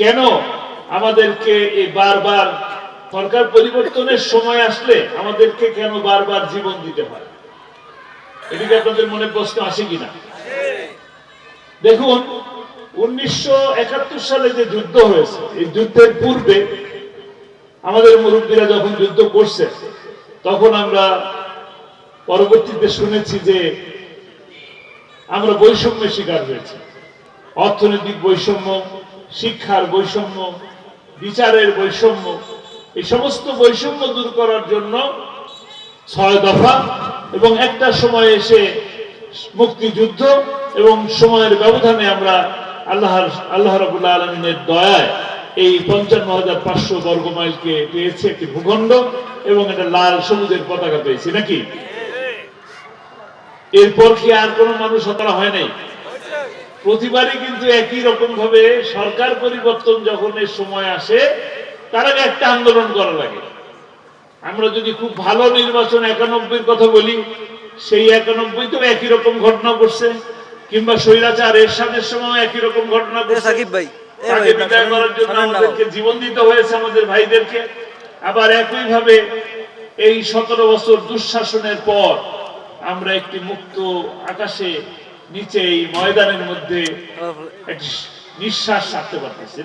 কেন আমাদেরকে এই বারবার সরকার পরিবর্তনের সময় আসলে আমাদেরকে কেন বারবার জীবন দিতে হয়? এদিকে আপনাদের মনে প্রশ্ন আসে কিনা? দেখুন, 1971 সালে যে যুদ্ধ হয়েছে, এই যুদ্ধের পূর্বে আমাদের মুরব্বীরা যখন যুদ্ধ করছে, তখন আমরা পরবর্তীতে শুনেছি যে আমরা বৈষম্যের শিকার হয়েছি। অর্থনৈতিক বৈষম্য, শিক্ষার বৈষম্য, বিচারের বৈষম্য, এই সমস্ত বৈষম্য দূর করার জন্য 6 দফা এবং একটা সময় এসে মুক্তিযুদ্ধ এবং সময়ের ব্যবধানে আমরা আল্লাহ রাব্বুল আলামিনের দয়ায় এই 55,500 বর্গ মাইলকে পেয়েছে একটি ভূখণ্ড এবং এটা লাল সবুজের পতাকা পেয়েছি নাকি? এরপর কি আর কোন মানুষ হতারা হয় নাই? প্রতিবারই কিন্তু একই রকম ভাবে সরকার পরিবর্তন যখন এর সময় আসে, তার আগে একটা আন্দোলন করা লাগে। আমরা যদি খুব ভালো নির্বাচন 91 কথা বলি, সেই 91 তো একই রকম ঘটনা ঘটছে, কিংবা স্বৈরাচার এরশাদের সময় একই রকম ঘটনা ঘটছে। সাকিব ভাই, তাকে বিদায় করার জন্য আমাদেরকে জীবন দিতে হয়েছে আমাদের ভাইদেরকে। আবার একই ভাবে এই 17 বছর দুঃশাসনের পর আমরা একটি মুক্ত আকাশে নিচে এই ময়দানের মধ্যে একটি নিঃশ্বাস ছাড়তে পারতেছি।